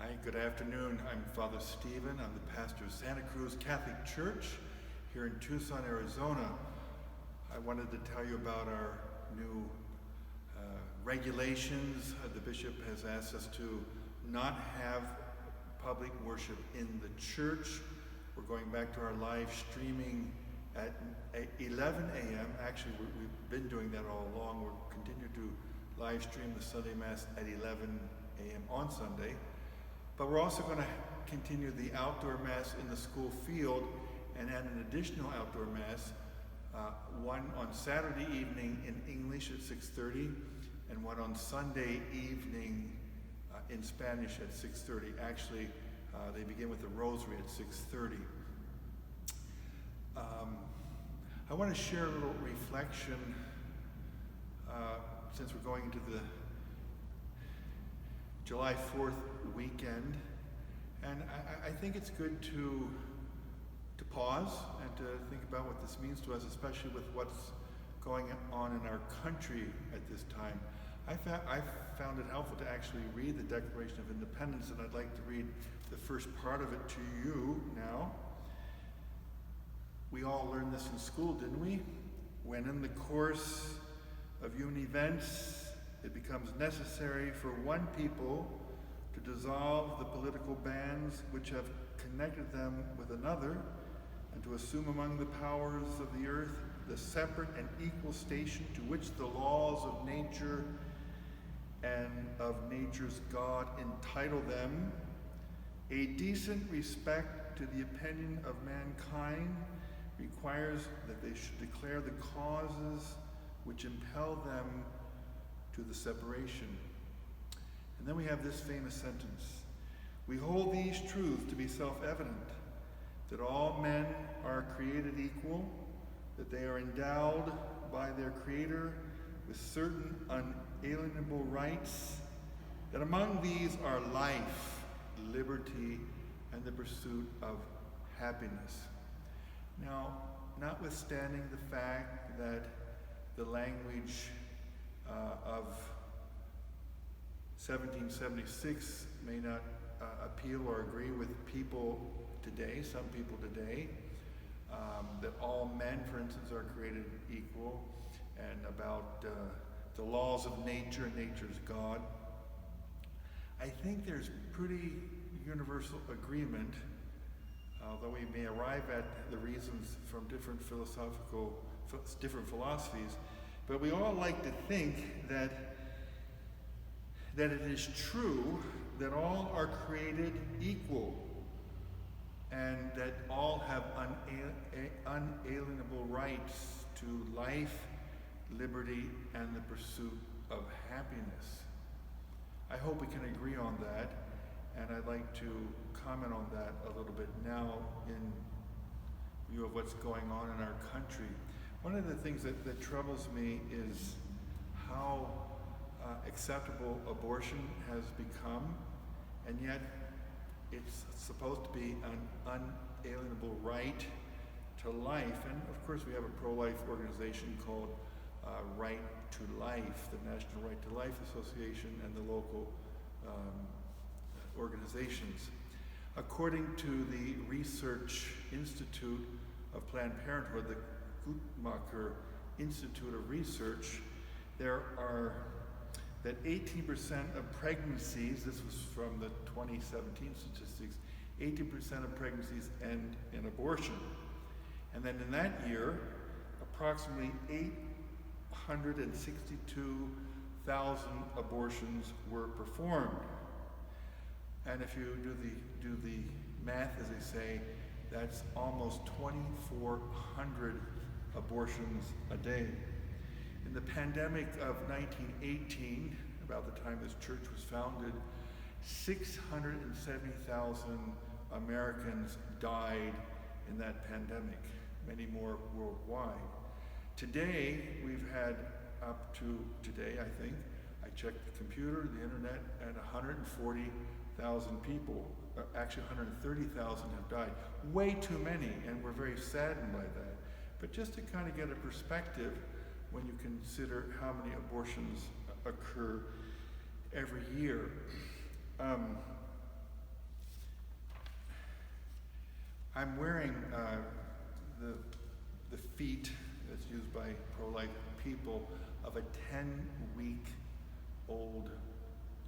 Hi, good afternoon. I'm Father Stephen. I'm the pastor of Santa Cruz Catholic Church here in Tucson, Arizona. I wanted to tell you about our new regulations. The bishop has asked us to not have public worship in the church. We're going back to our live streaming at 11 a.m. Actually, we've been doing that all along. We'll continue to live stream the Sunday Mass at 11 a.m. on Sunday. But we're also going to continue the outdoor Mass in the school field and add an additional outdoor Mass, one on Saturday evening in English at 6:30 and one on Sunday evening in Spanish at 6:30. Actually, they begin with the Rosary at 6:30. I want to share a little reflection since we're going into the July 4th weekend, and I think it's good to pause and to think about what this means to us, especially with what's going on in our country at this time. I found it helpful to actually read the Declaration of Independence, and I'd like to read the first part of it to you now. We all learned this in school, didn't we? When in the course of human events, it becomes necessary for one people to dissolve the political bands which have connected them with another, and to assume among the powers of the earth the separate and equal station to which the laws of nature and of nature's God entitle them, a decent respect to the opinion of mankind requires that they should declare the causes which impel them to the separation. And then we have this famous sentence: we hold these truths to be self-evident, that all men are created equal, that they are endowed by their Creator with certain unalienable rights, that among these are life, liberty, and the pursuit of happiness. Now, notwithstanding the fact that the language of 1776 may not appeal or agree with people today, some people today, that all men, for instance, are created equal, and about the laws of nature and nature's God. I think there's pretty universal agreement, although we may arrive at the reasons from different philosophies, but we all like to think that it is true that all are created equal and that all have unalienable rights to life, liberty, and the pursuit of happiness. I hope we can agree on that, and I'd like to comment on that a little bit now in view of what's going on in our country. One of the things that troubles me is how acceptable abortion has become, and yet it's supposed to be an unalienable right to life. And of course we have a pro-life organization called Right to Life, the National Right to Life Association, and the local organizations. According to the Research Institute of Planned Parenthood, the Guttmacher Institute of Research, there are that 18% of pregnancies, this was from the 2017 statistics, 18% of pregnancies end in abortion. And then in that year, approximately 862,000 abortions were performed. And if you do the math, as they say, that's almost 2,400 abortions a day. In the pandemic of 1918, about the time this church was founded, 670,000 Americans died in that pandemic, many more worldwide. Today, we've had up to today, I think, I checked the computer, the internet, and 140,000 people, actually 130,000 have died. Way too many, and we're very saddened by that. But just to kind of get a perspective, when you consider how many abortions occur every year. I'm wearing the feet that's used by pro-life people of a 10-week-old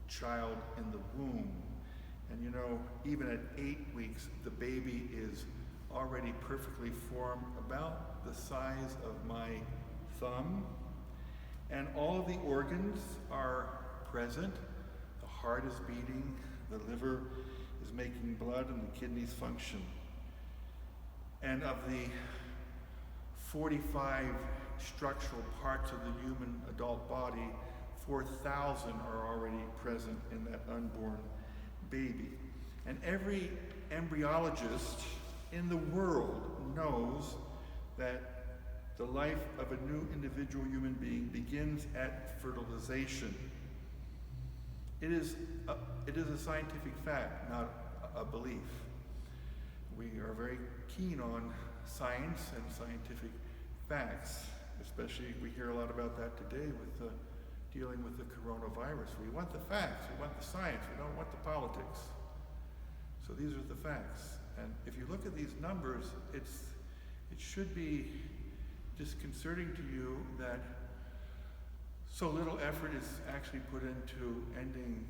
child in the womb. And you know, even at 8 weeks, the baby is already perfectly formed, about the size of my thumb. And all of the organs are present. The heart is beating, the liver is making blood, and the kidneys function. And of the 45 structural parts of the human adult body, 4,000 are already present in that unborn baby. And every embryologist in the world knows that the life of a new individual human being begins at fertilization. It is a scientific fact, not a belief. We are very keen on science and scientific facts, especially we hear a lot about that today with dealing with the coronavirus. We want the facts, we want the science, we don't want the politics. So these are the facts. And if you look at these numbers, it should be disconcerting to you that so little effort is actually put into ending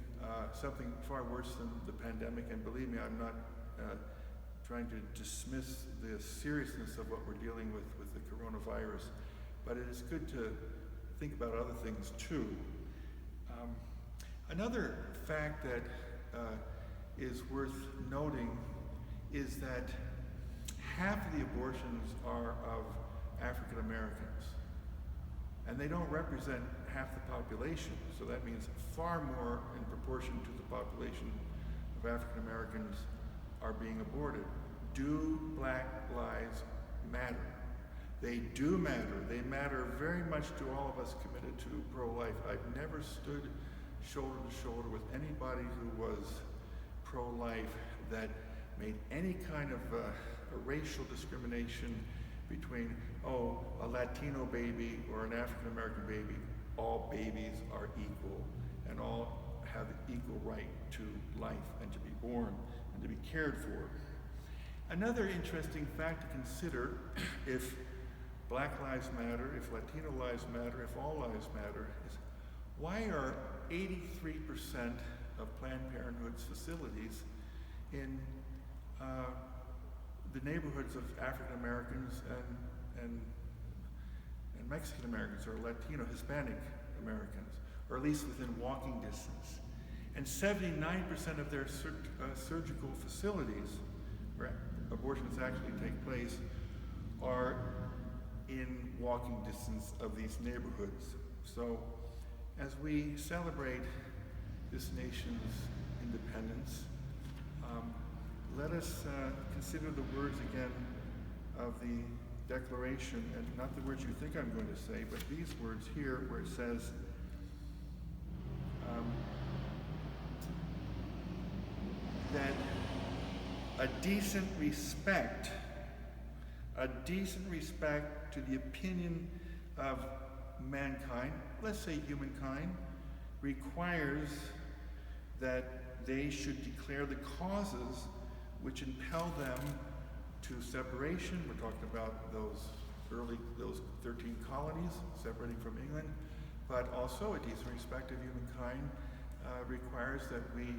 something far worse than the pandemic. And believe me, I'm not trying to dismiss the seriousness of what we're dealing with the coronavirus, but it is good to think about other things too. Another fact that is worth noting is that half of the abortions are of African Americans, and they don't represent half the population, so that means far more in proportion to the population of African Americans are being aborted. Do Black lives matter? They do matter. They matter very much to all of us committed to pro-life. I've never stood shoulder to shoulder with anybody who was pro-life that made any kind of a racial discrimination between, a Latino baby or an African American baby. All babies are equal and all have the equal right to life and to be born and to be cared for. Another interesting fact to consider, if Black lives matter, if Latino lives matter, if all lives matter, is why are 83% of Planned Parenthood's facilities in the neighborhoods of African Americans and Mexican Americans, or Latino, Hispanic Americans, or at least within walking distance. And 79% of their surgical facilities where abortions actually take place are in walking distance of these neighborhoods. So as we celebrate this nation's independence, let us consider the words again of the Declaration, and not the words you think I'm going to say, but these words here where it says, that a decent respect to the opinion of mankind, let's say humankind, requires that they should declare the causes which impel them to separation. We're talking about those 13 colonies separating from England, but also a decent respect of humankind requires that we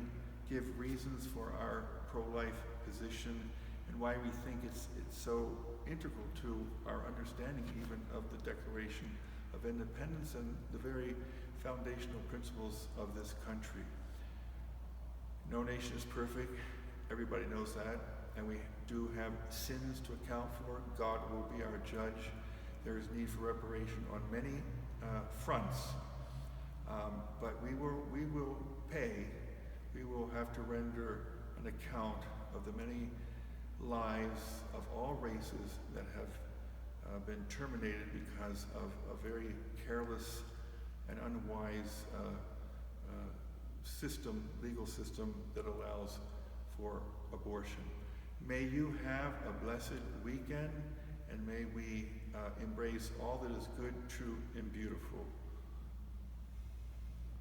give reasons for our pro-life position and why we think it's so integral to our understanding even of the Declaration of Independence and the very foundational principles of this country. No nation is perfect, everybody knows that, and we do have sins to account for. God will be our judge. There is need for reparation on many fronts, but we will pay. We will have to render an account of the many lives of all races that have been terminated because of a very careless and unwise legal system that allows for abortion. May you have a blessed weekend, and may we embrace all that is good, true, and beautiful.